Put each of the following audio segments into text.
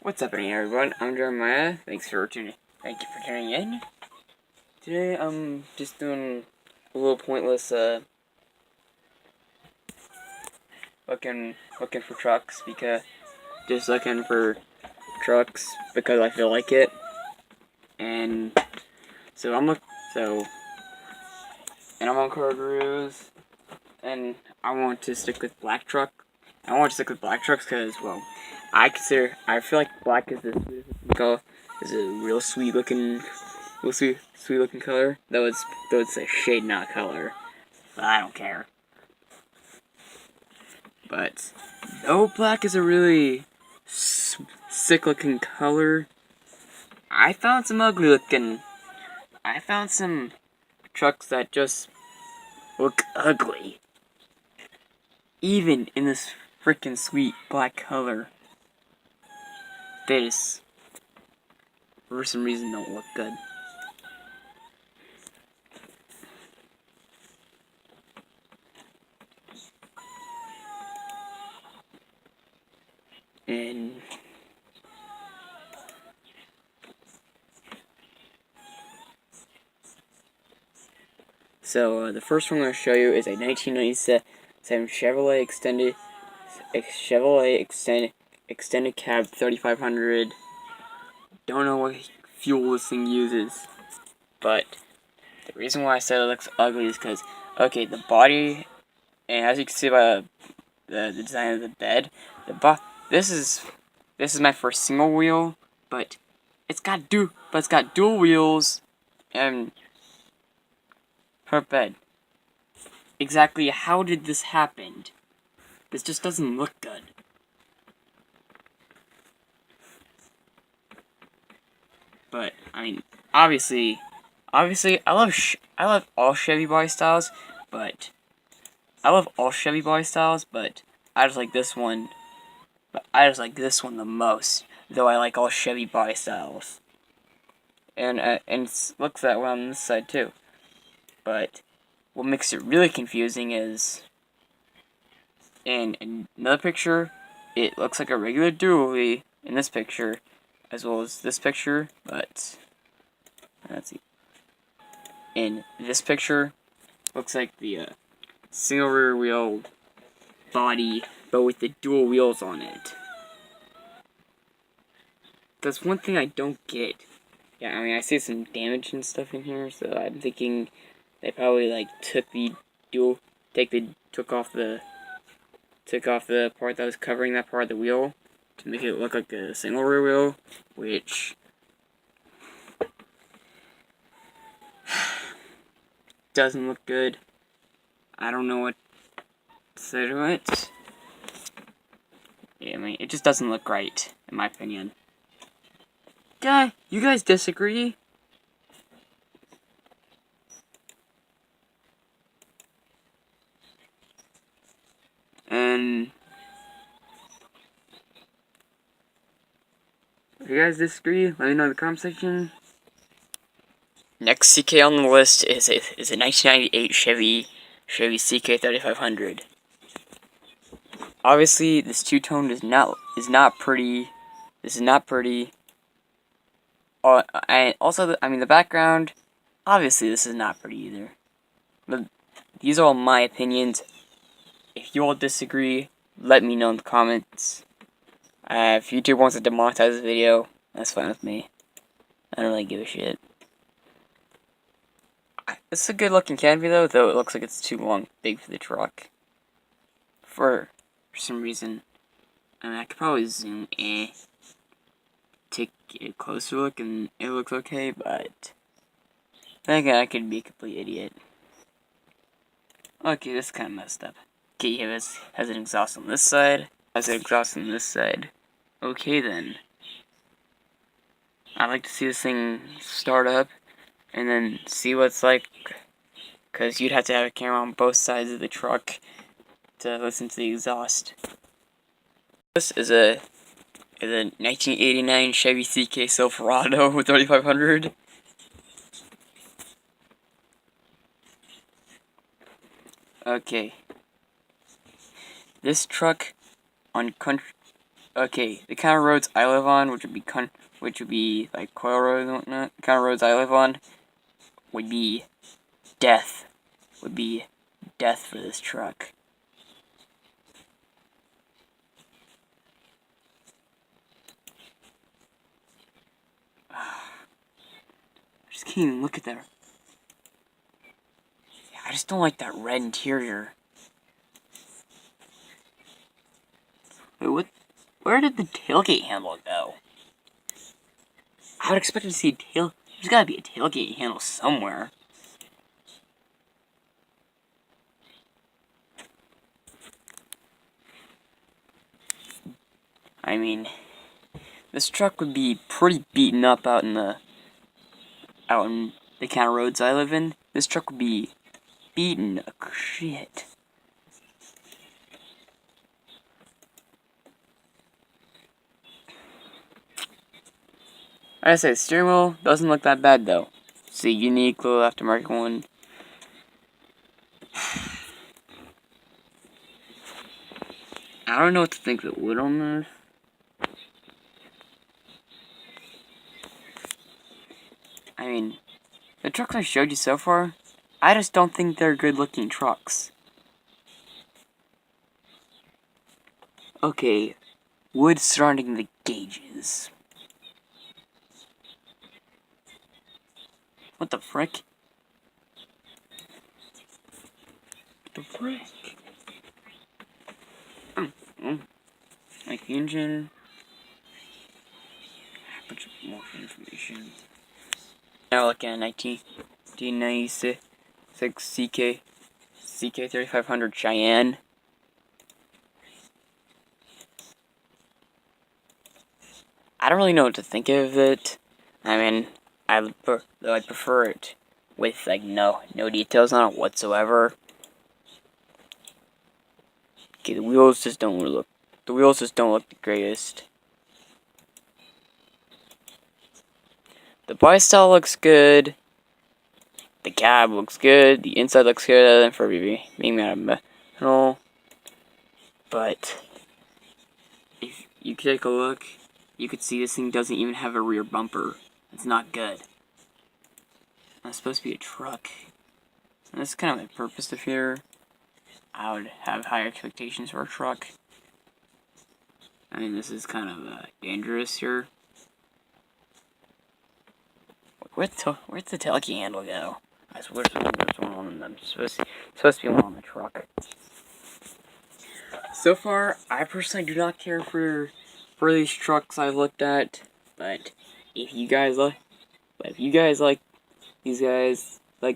What's happening, everyone? I'm Jeremiah. Thank you for tuning in. Today, I'm just doing a little pointless, looking for trucks because I feel like it. And so I'm on CarGurus, and I want to stick with black trucks because, well, I feel like black is the sweetest color. Is a real sweet looking color. Though it's a shade, not a color. But I don't care. But though black is a really sick looking color, I found some trucks that just look ugly. Even in this freaking sweet black color, they just, for some reason, don't look good. And so the first one I'm going to show you is a 1997 Chevrolet extended cab 3500. Don't know what fuel this thing uses, but the reason why I said it looks ugly is because, okay, the body, and as you can see by the design of the bed, this is my first single wheel, but it's got dual wheels and per bed. Exactly how did this happen? This just doesn't look good. But I mean, obviously, I love all Chevy body styles, but I just like this one. But I just like this one the most, though I like all Chevy body styles. And it looks that way on this side too. But what makes it really confusing is, in another picture, it looks like a regular dually in this picture, as well as this picture, but let's see. In this picture, looks like the single rear wheel body, but with the dual wheels on it. That's one thing I don't get. Yeah, I mean, I see some damage and stuff in here, so I'm thinking they probably took off the part that was covering that part of the wheel to make it look like a single rear wheel, which doesn't look good. I don't know what to say to it. Yeah, I mean, it just doesn't look right, in my opinion. You guys disagree? And if you guys disagree, let me know in the comment section. Next CK on the list is a 1998 Chevy CK 3500. Obviously, this two-tone is not pretty. This is not pretty. And also, the background. Obviously, this is not pretty either. But these are all my opinions. If you all disagree, let me know in the comments. If YouTube wants to demonetize this video, that's fine with me. I don't really give a shit. It's a good looking canopy though it looks like it's too big for the truck. For some reason. I mean, I could probably zoom in, take a closer look, and it looks okay, but then again, I could be a complete idiot. Okay, this is kind of messed up. Okay, it has an exhaust on this side, Okay then. I'd like to see this thing start up, and then see what it's like, because you'd have to have a camera on both sides of the truck to listen to the exhaust. This is a 1989 Chevy CK Silverado with 3500. Okay. This truck on Okay, the kind of roads I live on, which would be like coil roads and whatnot, the kind of roads I live on would be death. Would be death for this truck. I just can't even look at that. I just don't like that red interior. Wait, what? Where did the tailgate handle go? I would expect to see a tail. There's gotta be a tailgate handle somewhere. I mean, this truck would be pretty beaten up out in the kind of roads I live in. This truck would be beaten to shit. I say, the steering wheel doesn't look that bad though. It's a unique little aftermarket one. I don't know what to think of the wood on this. I mean, the trucks I showed you so far, I just don't think they're good looking trucks. Okay, wood surrounding the gauges. What the frick? What the frick? Like the engine. A bunch of more information. Now looking at 1996 CK 3500 Cheyenne. I don't really know what to think of it. I mean, I prefer it with like no details on it whatsoever. Okay, the wheels just don't look the greatest. The body style looks good. The cab looks good. The inside looks good, other than for being made out of metal. But if you take a look, you could see this thing doesn't even have a rear bumper. It's not good. It's supposed to be a truck. And that's kind of my purpose of here. I would have higher expectations for a truck. I mean, this is kind of dangerous here. Where'd the tailgate handle go? I swear there's one on them. Supposed to be one on the truck. So far, I personally do not care for these trucks I looked at, but if you guys like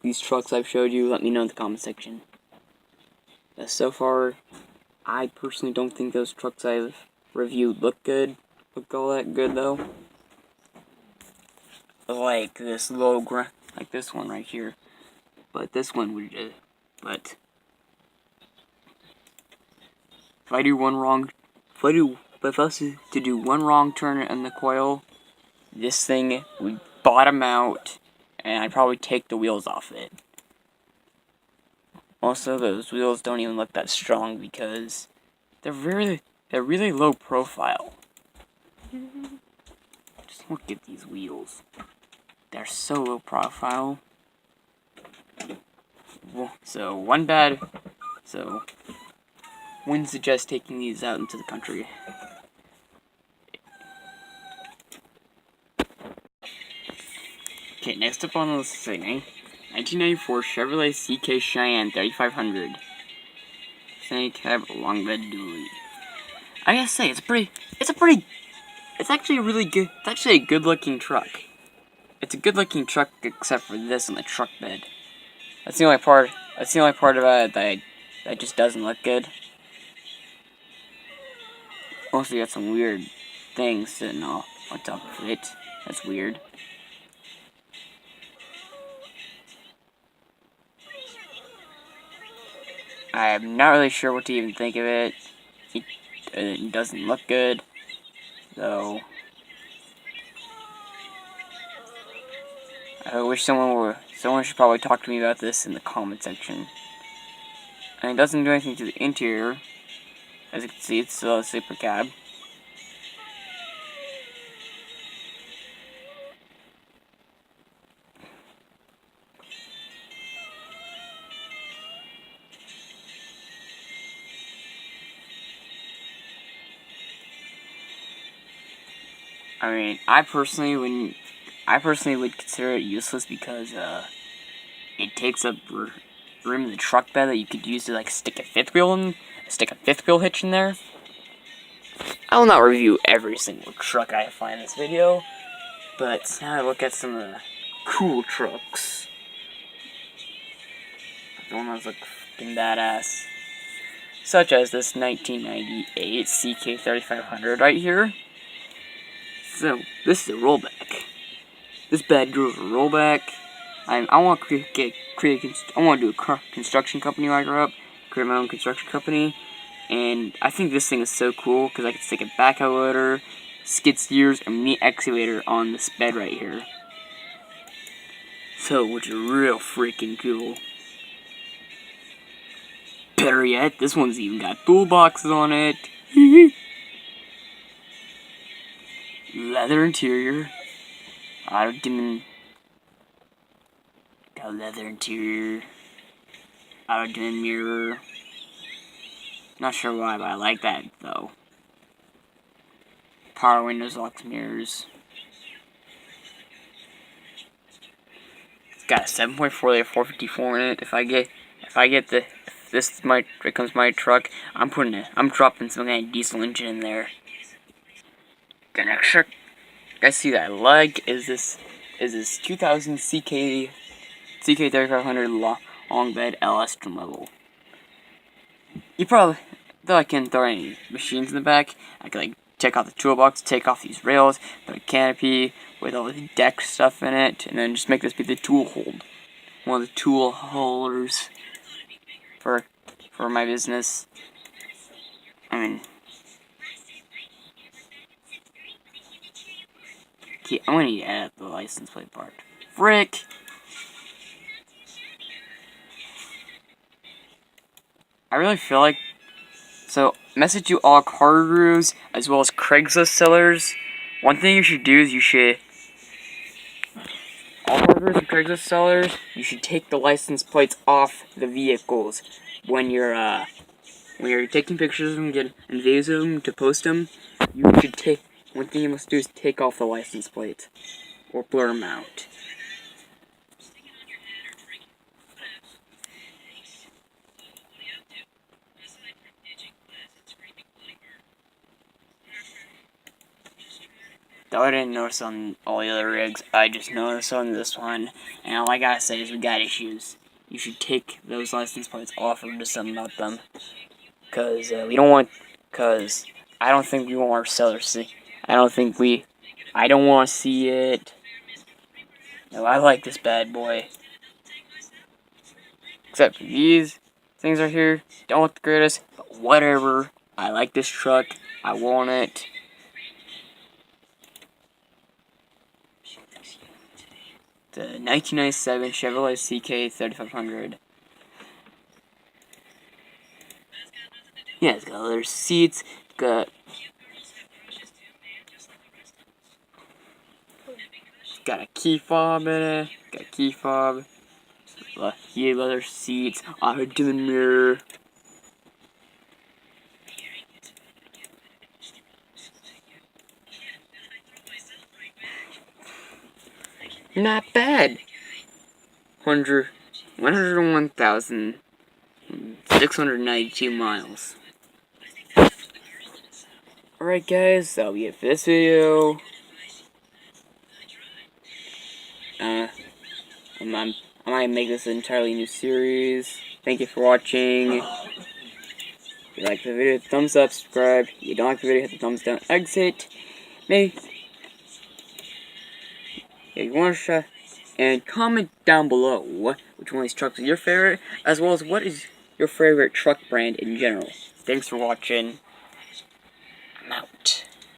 these trucks I've showed you, let me know in the comment section. So far, I personally don't think those trucks I've reviewed look all that good though. Like this like this one right here, but this one would just, but if I do one wrong, if I was to do one wrong turn in the coil, this thing would bottom out, and I'd probably take the wheels off it. Also, those wheels don't even look that strong because they're really low profile. Just look at these wheels. They're so low profile. So wouldn't suggest taking these out into the country. Okay, next up on the list is a 1994 Chevrolet CK Cheyenne 3500. Snake cab along the dually. I gotta say, it's actually a really good, it's actually a good looking truck. It's a good looking truck except for this on the truck bed. That's the only part about it that just doesn't look good. Also, you got some weird things sitting on top of it. That's weird. I'm not really sure what to even think of it. It doesn't look good, though. I wish someone should probably talk to me about this in the comment section. And it doesn't do anything to the interior. As you can see, it's still a sleeper cab. I mean, I personally would consider it useless because it takes up room in the truck bed that you could use to like stick a fifth wheel hitch in there. I will not review every single truck I find in this video, but now I look at some of the cool trucks. The one that's like fucking badass. Such as this 1998 CK3500 right here. So, this is a rollback. This bad girl's a rollback. I want to I want to do a construction company when I grow up. Create my own construction company. And I think this thing is so cool because I can stick a backhoe loader, skid steers, and meat excavator on this bed right here. So, which is real freaking cool. Better yet, this one's even got toolboxes on it. Leather interior. Auto dimming. Got leather interior. Auto dimming mirror. Not sure why, but I like that though. Power windows, locks, mirrors. It's got a 7.4 liter 454 in it. If this becomes my truck, I'm dropping some kind of diesel engine in there. The next truck I see that I like is this 2000 CK3500 long bed LS trim level. Though I can't throw any machines in the back, I can like take off the toolbox, take off these rails, put a canopy with all the deck stuff in it, and then just make this be the tool hold. One of the tool holders for my business. I mean, okay, I'm gonna need to add the license plate part. Frick! I really feel like, so, message to all car gurus, as well as Craigslist sellers. One thing you should do is all car gurus and Craigslist sellers, you should take the license plates off the vehicles when you're taking pictures of them, and videos of them to post them. One thing you must do is take off the license plate, or blur them out. Though I didn't notice on all the other rigs, I just noticed on this one, and all I gotta say is we got issues. You should take those license plates off or do something about them. Cause I don't think we want our sellers to see. I don't want to see it. No, I like this bad boy. Except for these things right here, don't look the greatest, but whatever. I like this truck. I want it. The 1997 Chevrolet CK3500. Yeah, it's got leather seats. Got a key fob in it. Got a key fob. Heated leather seats. Auto dimming mirror. Not bad. 101,692 miles. Alright guys, that'll be it for this video. I might make this an entirely new series. Thank you for watching. If you like the video, hit the thumbs up, subscribe. If you don't like the video, hit the thumbs down, exit. Maybe if you want to try, and comment down below which one of these trucks is your favorite, as well as what is your favorite truck brand in general. Thanks for watching.